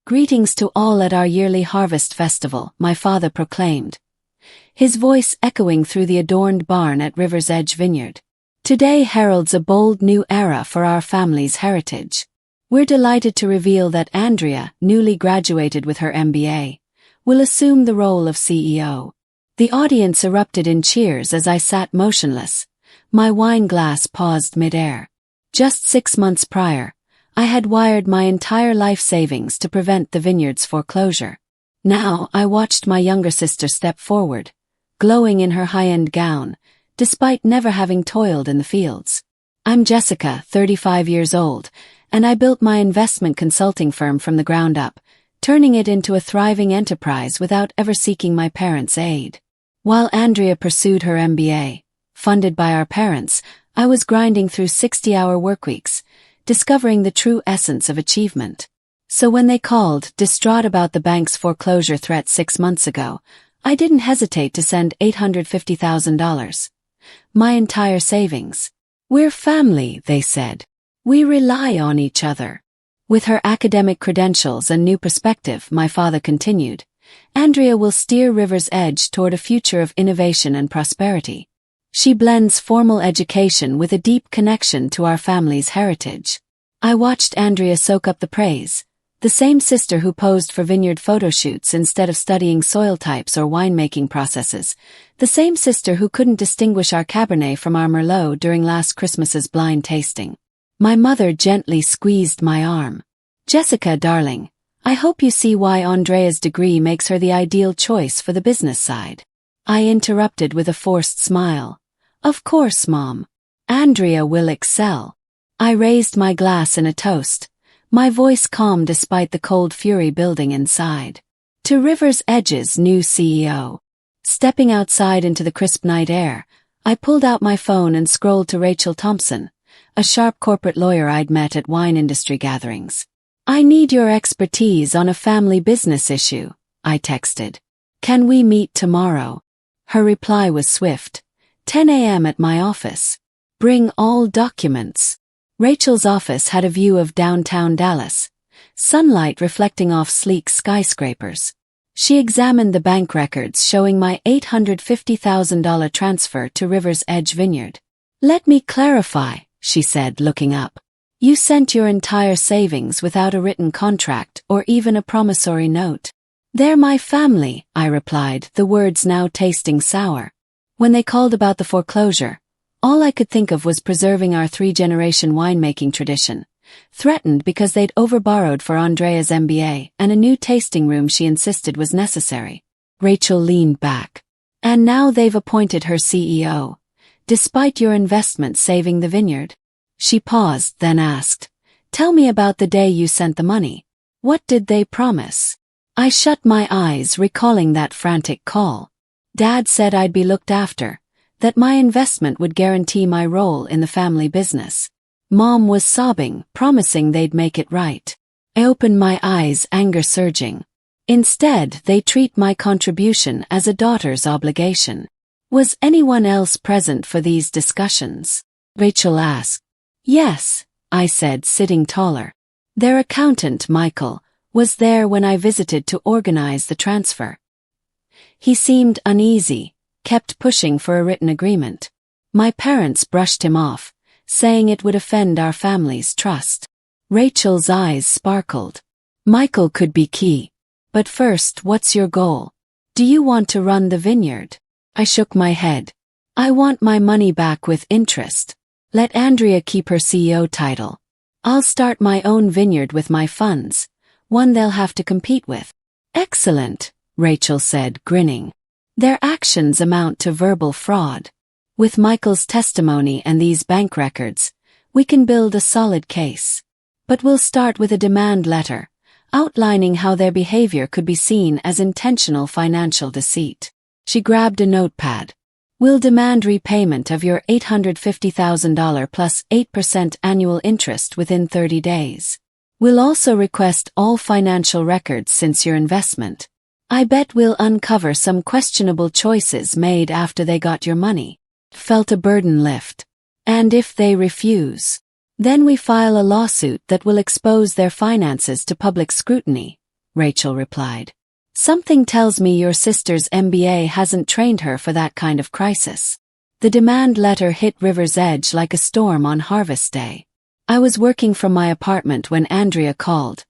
Greetings to all at our yearly harvest festival, my father proclaimed, his voice echoing through the adorned barn at River's Edge Vineyard. Today heralds a bold new era for our family's heritage. We're delighted to reveal that Andrea, newly graduated with her MBA, will assume the role of CEO. The audience erupted in cheers as I sat motionless, my wine glass paused mid-air. Just 6 months prior, I had wired my entire life savings to prevent the vineyard's foreclosure. Now I watched my younger sister step forward, glowing in her high-end gown, despite never having toiled in the fields. I'm Jessica, 35 years old, and I built my investment consulting firm from the ground up, turning it into a thriving enterprise without ever seeking my parents' aid. While Andrea pursued her MBA, funded by our parents, I was grinding through 60-hour workweeks, discovering the true essence of achievement. So when they called, distraught about the bank's foreclosure threat 6 months ago, I didn't hesitate to send $850,000. My entire savings. We're family, they said. We rely on each other. With her academic credentials and new perspective, my father continued, Andrea will steer River's Edge toward a future of innovation and prosperity. She blends formal education with a deep connection to our family's heritage. I watched Andrea soak up the praise, the same sister who posed for vineyard photo shoots instead of studying soil types or winemaking processes, the same sister who couldn't distinguish our Cabernet from our Merlot during last Christmas's blind tasting. My mother gently squeezed my arm. Jessica, darling, I hope you see why Andrea's degree makes her the ideal choice for the business side. I interrupted with a forced smile. Of course, Mom. Andrea will excel. I raised my glass in a toast, my voice calm despite the cold fury building inside. To River's Edge's new CEO. Stepping outside into the crisp night air, I pulled out my phone and scrolled to Rachel Thompson, a sharp corporate lawyer I'd met at wine industry gatherings. I need your expertise on a family business issue, I texted. Can we meet tomorrow? Her reply was swift. 10 a.m. at my office. Bring all documents. Rachel's office had a view of downtown Dallas, sunlight reflecting off sleek skyscrapers. She examined the bank records showing my $850,000 transfer to River's Edge Vineyard. Let me clarify, she said, looking up. You sent your entire savings without a written contract or even a promissory note. They're my family, I replied, the words now tasting sour. When they called about the foreclosure, all I could think of was preserving our 3-generation winemaking tradition, threatened because they'd overborrowed for Andrea's MBA and a new tasting room she insisted was necessary. Rachel leaned back. And now they've appointed her CEO, despite your investment saving the vineyard. She paused, then asked, Tell me about the day you sent the money. What did they promise? I shut my eyes, recalling that frantic call. Dad said I'd be looked after, that my investment would guarantee my role in the family business. Mom was sobbing, promising they'd make it right. I opened my eyes, anger surging. Instead, they treat my contribution as a daughter's obligation. Was anyone else present for these discussions? Rachel asked. Yes, I said, sitting taller. Their accountant, Michael, was there when I visited to organize the transfer. He seemed uneasy, kept pushing for a written agreement. My parents brushed him off, saying it would offend our family's trust. Rachel's eyes sparkled. Michael could be key. But first, what's your goal? Do you want to run the vineyard? I shook my head. I want my money back with interest. Let Andrea keep her CEO title. I'll start my own vineyard with my funds, one they'll have to compete with. Excellent, Rachel said, grinning. Their actions amount to verbal fraud. With Michael's testimony and these bank records, we can build a solid case. But we'll start with a demand letter, outlining how their behavior could be seen as intentional financial deceit. She grabbed a notepad. We'll demand repayment of your $850,000 plus 8% annual interest within 30 days. We'll also request all financial records since your investment. I bet we'll uncover some questionable choices made after they got your money. Felt a burden lift. And if they refuse, then we file a lawsuit that will expose their finances to public scrutiny, Rachel replied. Something tells me your sister's MBA hasn't trained her for that kind of crisis. The demand letter hit River's Edge like a storm on harvest day. I was working from my apartment when Andrea called,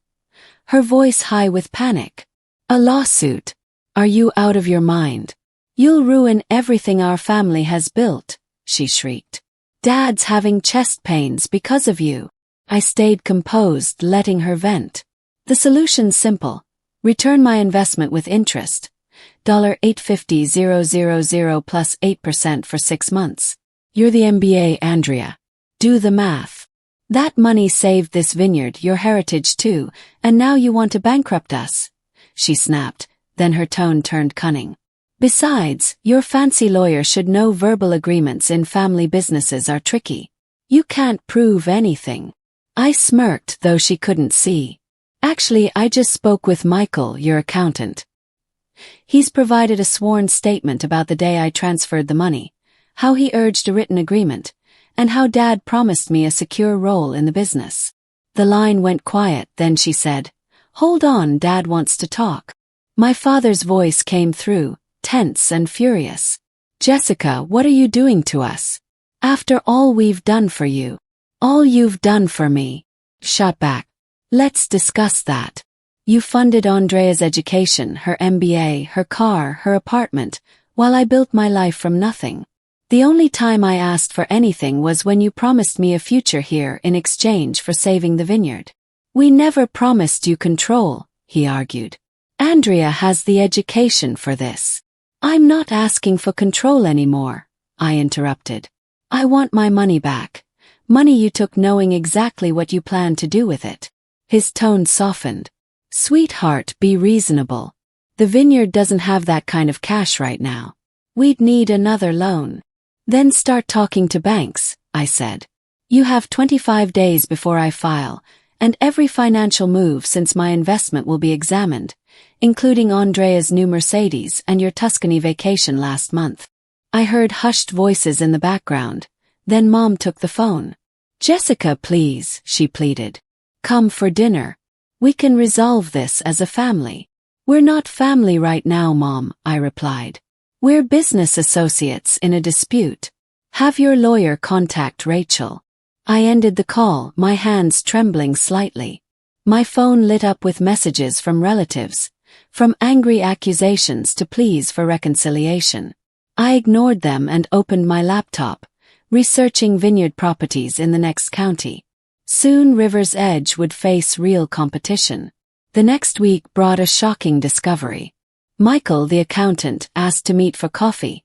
her voice high with panic. A lawsuit? Are you out of your mind? You'll ruin everything our family has built, she shrieked. Dad's having chest pains because of you. I stayed composed, letting her vent. The solution's simple. Return my investment with interest. $850,000 plus 8% for 6 months. You're the MBA, Andrea. Do the math. That money saved this vineyard, your heritage too, and now you want to bankrupt us. She snapped, then her tone turned cunning. Besides, your fancy lawyer should know verbal agreements in family businesses are tricky. You can't prove anything. I smirked, though she couldn't see. Actually, I just spoke with Michael, your accountant. He's provided a sworn statement about the day I transferred the money, how he urged a written agreement, and how Dad promised me a secure role in the business. The line went quiet, then she said, "Hold on, Dad wants to talk." My father's voice came through, tense and furious. "Jessica, what are you doing to us? After all we've done for you. All you've done for me." Shut back. Let's discuss that. You funded Andrea's education, her MBA, her car, her apartment, while I built my life from nothing. The only time I asked for anything was when you promised me a future here in exchange for saving the vineyard. We never promised you control, he argued. Andrea has the education for this. I'm not asking for control anymore, I interrupted. I want my money back. Money you took knowing exactly what you planned to do with it. His tone softened. Sweetheart, be reasonable. The vineyard doesn't have that kind of cash right now. We'd need another loan. Then start talking to banks, I said. You have 25 days before I file, and every financial move since my investment will be examined, including Andrea's new Mercedes and your Tuscany vacation last month. I heard hushed voices in the background. Then Mom took the phone. Jessica, please, she pleaded. Come for dinner. We can resolve this as a family. We're not family right now, Mom, I replied. We're business associates in a dispute. Have your lawyer contact Rachel. I ended the call, my hands trembling slightly. My phone lit up with messages from relatives, from angry accusations to pleas for reconciliation. I ignored them and opened my laptop, researching vineyard properties in the next county. Soon River's Edge would face real competition. The next week brought a shocking discovery. Michael, the accountant, asked to meet for coffee.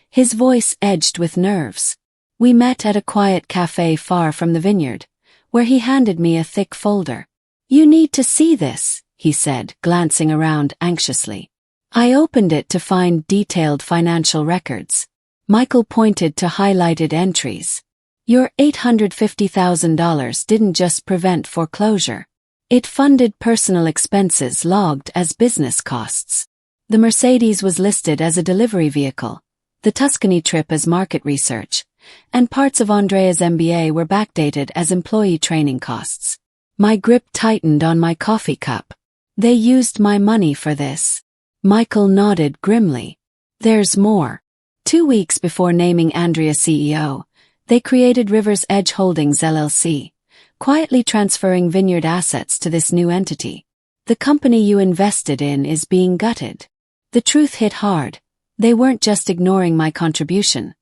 His voice edged with nerves. We met at a quiet cafe far from the vineyard, where he handed me a thick folder. You need to see this, he said, glancing around anxiously. I opened it to find detailed financial records. Michael pointed to highlighted entries. Your $850,000 didn't just prevent foreclosure. It funded personal expenses logged as business costs. The Mercedes was listed as a delivery vehicle, the Tuscany trip as market research, and parts of Andrea's MBA were backdated as employee training costs. My grip tightened on my coffee cup. They used my money for this. Michael nodded grimly. There's more. 2 weeks before naming Andrea CEO, they created River's Edge Holdings LLC, quietly transferring vineyard assets to this new entity. The company you invested in is being gutted. The truth hit hard. They weren't just ignoring my contribution.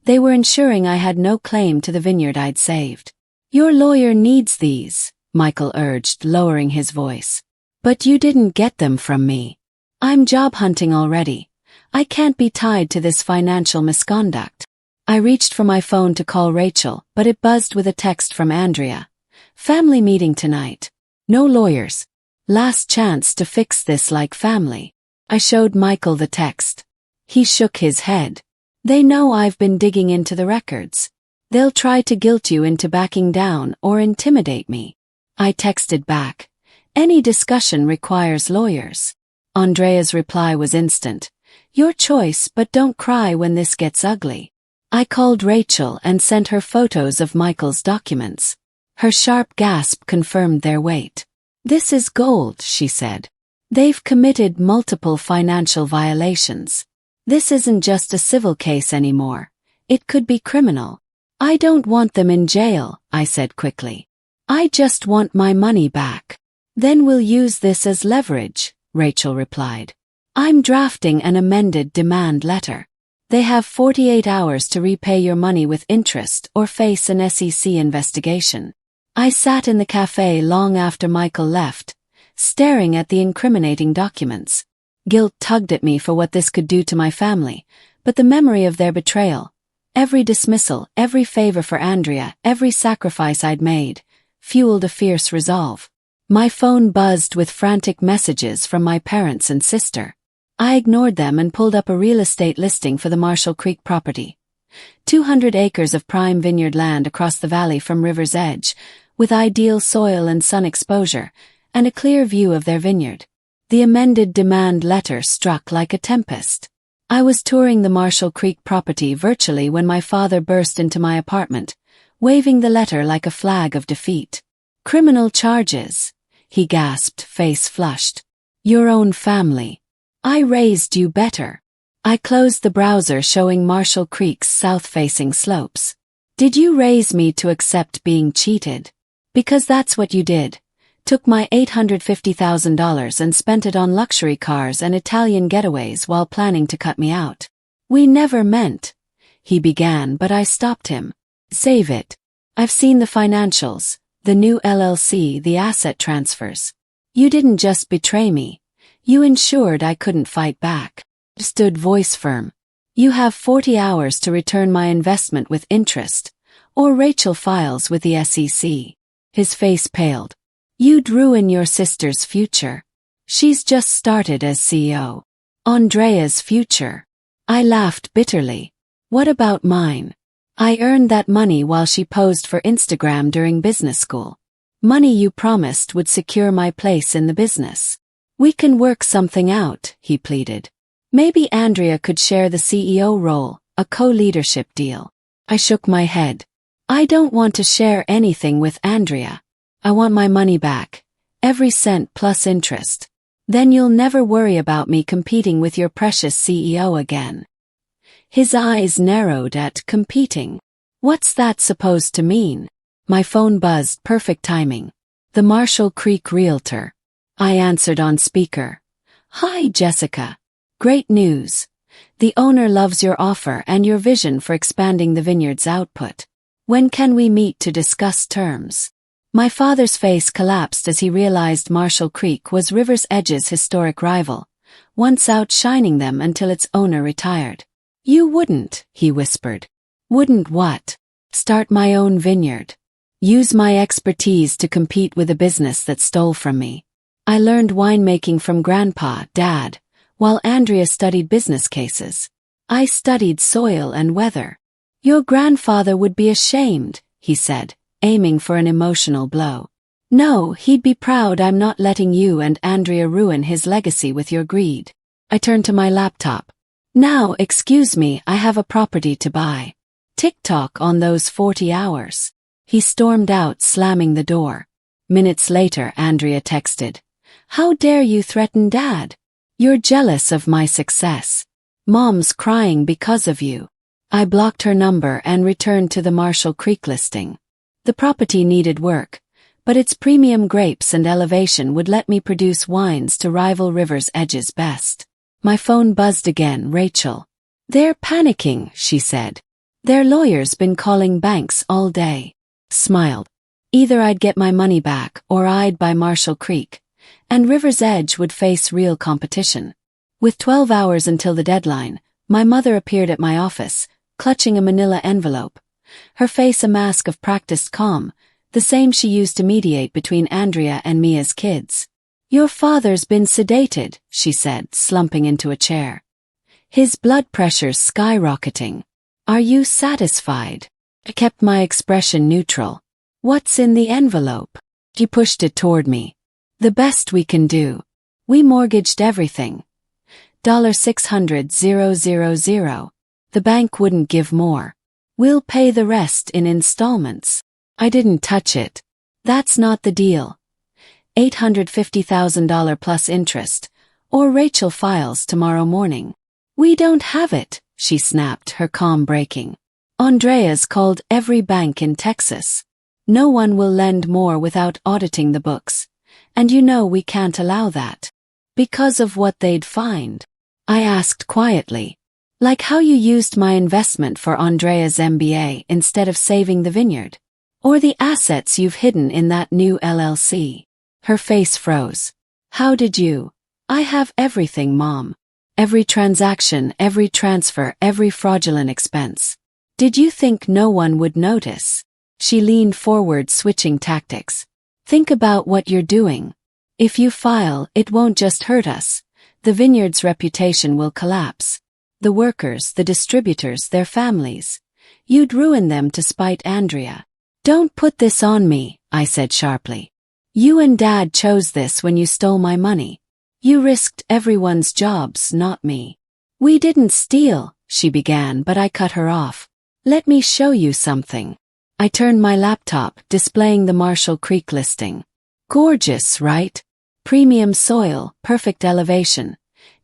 They were ensuring I had no claim to the vineyard I'd saved. Your lawyer needs these, Michael urged, lowering his voice. But you didn't get them from me. I'm job hunting already. I can't be tied to this financial misconduct. I reached for my phone to call Rachel, but it buzzed with a text from Andrea. Family meeting tonight. No lawyers. Last chance to fix this like family. I showed Michael the text. He shook his head. They know I've been digging into the records. They'll try to guilt you into backing down or intimidate me. I texted back. Any discussion requires lawyers. Andrea's reply was instant. Your choice, but don't cry when this gets ugly. I called Rachel and sent her photos of Michael's documents. Her sharp gasp confirmed their weight. This is gold, she said. They've committed multiple financial violations. This isn't just a civil case anymore. It could be criminal. I don't want them in jail, I said quickly. I just want my money back. Then we'll use this as leverage, Rachel replied. I'm drafting an amended demand letter. They have 48 hours to repay your money with interest or face an SEC investigation. I sat in the cafe long after Michael left, staring at the incriminating documents. Guilt tugged at me for what this could do to my family, but the memory of their betrayal, every dismissal, every favor for Andrea, every sacrifice I'd made, fueled a fierce resolve. My phone buzzed with frantic messages from my parents and sister. I ignored them and pulled up a real estate listing for the Marshall Creek property. 200 acres of prime vineyard land across the valley from river's edge, with ideal soil and sun exposure, and a clear view of their vineyard. The amended demand letter struck like a tempest. I was touring the Marshall Creek property virtually when my father burst into my apartment, waving the letter like a flag of defeat. Criminal charges, he gasped, face flushed. Your own family. I raised you better. I closed the browser showing Marshall Creek's south-facing slopes. Did you raise me to accept being cheated? Because that's what you did. Took my $850,000 and spent it on luxury cars and Italian getaways while planning to cut me out. We never meant, he began, but I stopped him. Save it. I've seen the financials, the new LLC, the asset transfers. You didn't just betray me. You ensured I couldn't fight back. Stood voice firm. You have 40 hours to return my investment with interest, or Rachel files with the SEC. His face paled. You'd ruin your sister's future. She's just started as CEO. Andrea's future. I laughed bitterly. What about mine? I earned that money while she posed for Instagram during business school. Money you promised would secure my place in the business. We can work something out, he pleaded. Maybe Andrea could share the CEO role, a co-leadership deal. I shook my head. I don't want to share anything with Andrea. I want my money back, every cent plus interest. Then you'll never worry about me competing with your precious CEO again. His eyes narrowed at competing. What's that supposed to mean? My phone buzzed, perfect timing. The Marshall Creek realtor. I answered on speaker. Hi, Jessica. Great news. The owner loves your offer and your vision for expanding the vineyard's output. When can we meet to discuss terms? My father's face collapsed as he realized Marshall Creek was River's Edge's historic rival, once outshining them until its owner retired. You wouldn't, he whispered. Wouldn't what? Start my own vineyard. Use my expertise to compete with a business that stole from me. I learned winemaking from Grandpa, Dad, while Andrea studied business cases. I studied soil and weather. Your grandfather would be ashamed, he said, aiming for an emotional blow. No, he'd be proud I'm not letting you and Andrea ruin his legacy with your greed. I turned to my laptop. Now, excuse me, I have a property to buy. Tick-tock on those 40 hours. He stormed out, slamming the door. Minutes later, Andrea texted. How dare you threaten Dad? You're jealous of my success. Mom's crying because of you. I blocked her number and returned to the Marshall Creek listing. The property needed work, but its premium grapes and elevation would let me produce wines to rival River's Edge's best. My phone buzzed again. Rachel. They're panicking, she said. Their lawyer's been calling banks all day. Smiled. Either I'd get my money back or I'd buy Marshall Creek, and River's Edge would face real competition. With 12 hours until the deadline, my mother appeared at my office, clutching a manila envelope. Her face a mask of practiced calm, the same she used to mediate between Andrea and me as kids. Your father's been sedated, she said, slumping into a chair. His blood pressure's skyrocketing. Are you satisfied? I kept my expression neutral. What's in the envelope? She pushed it toward me. The best we can do. We mortgaged everything. $600,000. The bank wouldn't give more. We'll pay the rest in installments. I didn't touch it. That's not the deal. $850,000 plus interest, or Rachel files tomorrow morning. We don't have it, she snapped, her calm breaking. Andrea's called every bank in Texas. No one will lend more without auditing the books, and you know we can't allow that. Because of what they'd find. I asked quietly. Like how you used my investment for Andrea's MBA instead of saving the vineyard. Or the assets you've hidden in that new LLC. Her face froze. How did you? I have everything, Mom. Every transaction, every transfer, every fraudulent expense. Did you think no one would notice? She leaned forward, switching tactics. Think about what you're doing. If you file, it won't just hurt us. The vineyard's reputation will collapse. The workers, the distributors, their families. You'd ruin them to spite Andrea. Don't put this on me, I said sharply. You and Dad chose this when you stole my money. You risked everyone's jobs, not me. We didn't steal, she began, but I cut her off. Let me show you something. I turned my laptop, displaying the Marshall Creek listing. Gorgeous, right? Premium soil, perfect elevation.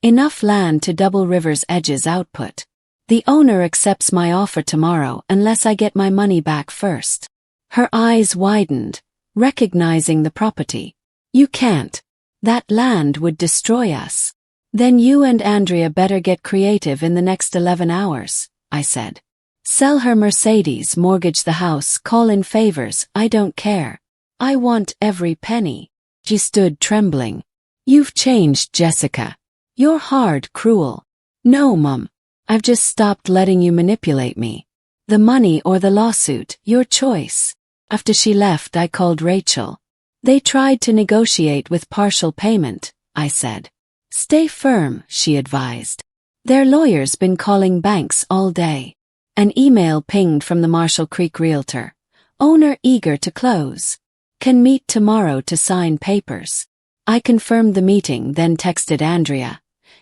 Enough land to double River's Edge's output. The owner accepts my offer tomorrow unless I get my money back first. Her eyes widened, recognizing the property. You can't. That land would destroy us. Then you and Andrea better get creative in the next 11 hours, I said. Sell her Mercedes, mortgage the house, call in favors, I don't care. I want every penny. She stood trembling. You've changed, Jessica. You're hard, cruel. No, Mum. I've just stopped letting you manipulate me. The money or the lawsuit, your choice. After she left, I called Rachel. They tried to negotiate with partial payment, I said. Stay firm, she advised. Their lawyer's been calling banks all day. An email pinged from the Marshall Creek realtor. Owner eager to close. Can meet tomorrow to sign papers. I confirmed the meeting, then texted Andrea.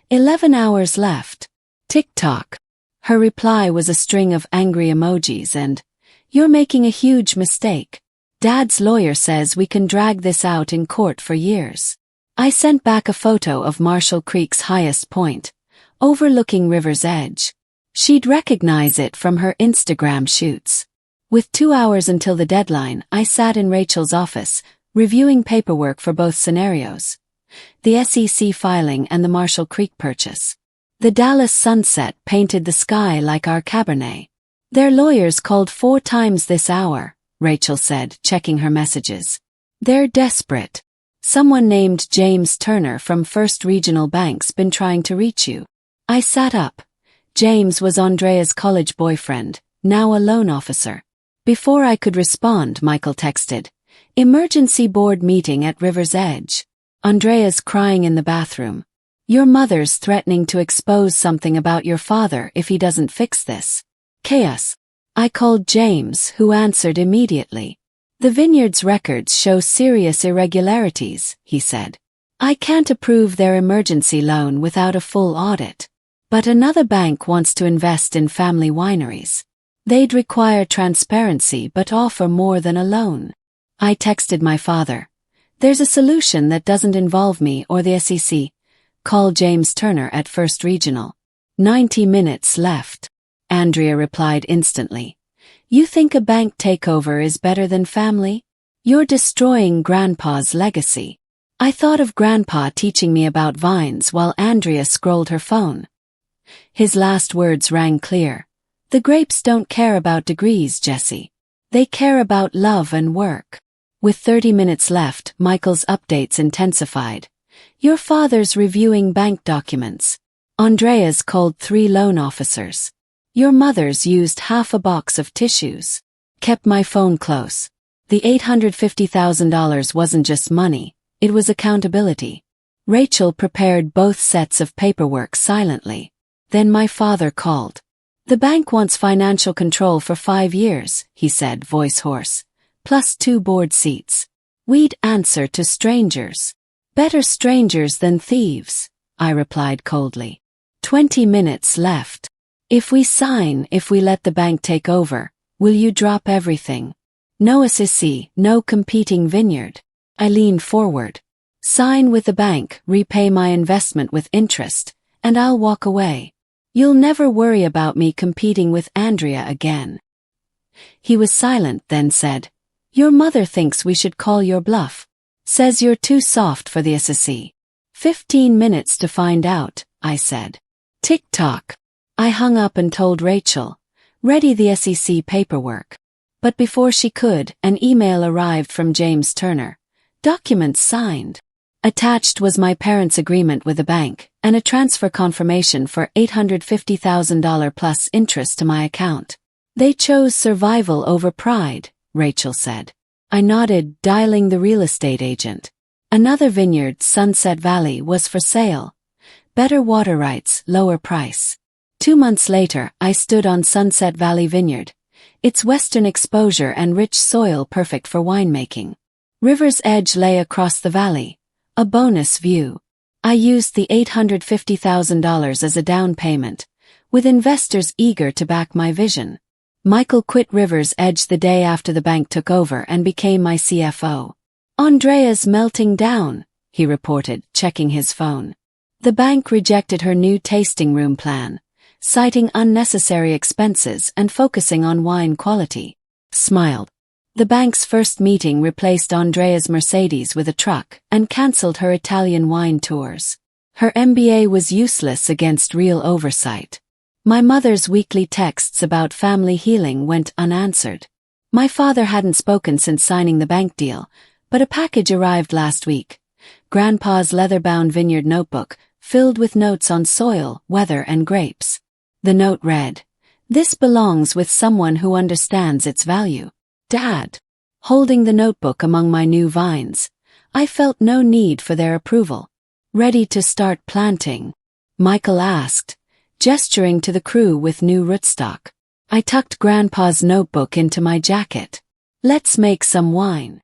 11 hours left. Tick-tock. Her reply was a string of angry emojis and, you're making a huge mistake. Dad's lawyer says we can drag this out in court for years. I sent back a photo of Marshall Creek's highest point, overlooking River's Edge. She'd recognize it from her Instagram shoots. With 2 hours until the deadline, I sat in Rachel's office, reviewing paperwork for both scenarios. The SEC filing and the Marshall Creek purchase. The Dallas sunset painted the sky like our Cabernet. Their lawyers called 4 times this hour, Rachel said, checking her messages. They're desperate. Someone named James Turner from First Regional Bank's been trying to reach you. I sat up. James was Andrea's college boyfriend, now a loan officer. Before I could respond, Michael texted. Emergency board meeting at River's Edge. Andrea's crying in the bathroom. Your mother's threatening to expose something about your father if he doesn't fix this. Chaos. I called James, who answered immediately. The vineyard's records show serious irregularities, he said. I can't approve their emergency loan without a full audit. But another bank wants to invest in family wineries. They'd require transparency but offer more than a loan. I texted my father. There's a solution that doesn't involve me or the SEC. Call James Turner at First Regional. 90 minutes left. Andrea replied instantly. You think a bank takeover is better than family? You're destroying Grandpa's legacy. I thought of Grandpa teaching me about vines while Andrea scrolled her phone. His last words rang clear. The grapes don't care about degrees, Jessie. They care about love and work. With 30 minutes left, Michael's updates intensified. Your father's reviewing bank documents. Andrea's called 3 loan officers. Your mother's used half a box of tissues. Kept my phone close. The $850,000 wasn't just money, it was accountability. Rachel prepared both sets of paperwork silently. Then my father called. The bank wants financial control for 5 years, he said, voice hoarse. Plus 2 board seats. We'd answer to strangers. Better strangers than thieves, I replied coldly. 20 minutes left. If we sign, if we let the bank take over, will you drop everything? No SEC, no competing vineyard. I leaned forward. Sign with the bank, repay my investment with interest, and I'll walk away. You'll never worry about me competing with Andrea again. He was silent, then said, Your mother thinks we should call your bluff. Says you're too soft for the SEC. 15 minutes to find out, I said. Tick-tock. I hung up and told Rachel, ready the SEC paperwork. But before she could, an email arrived from James Turner. Documents signed. Attached was my parents' agreement with the bank, and a transfer confirmation for $850,000 plus interest to my account. They chose survival over pride, Rachel said. I nodded, dialing the real estate agent. Another vineyard, Sunset Valley, was for sale. Better water rights, lower price. 2 months later, I stood on Sunset Valley Vineyard. Its western exposure and rich soil perfect for winemaking. River's edge lay across the valley. A bonus view. I used the $850,000 as a down payment, with investors eager to back my vision. Michael quit River's Edge the day after the bank took over and became my CFO. Andrea's melting down, he reported, checking his phone. The bank rejected her new tasting room plan, citing unnecessary expenses and focusing on wine quality. Smiled. The bank's first meeting replaced Andrea's Mercedes with a truck and cancelled her Italian wine tours. Her MBA was useless against real oversight. My mother's weekly texts about family healing went unanswered. My father hadn't spoken since signing the bank deal, but a package arrived last week. Grandpa's leather-bound vineyard notebook, filled with notes on soil, weather, and grapes. The note read, "This belongs with someone who understands its value. Dad." Holding the notebook among my new vines, I felt no need for their approval. Ready to start planting? Michael asked, gesturing to the crew with new rootstock. I tucked Grandpa's notebook into my jacket. Let's make some wine.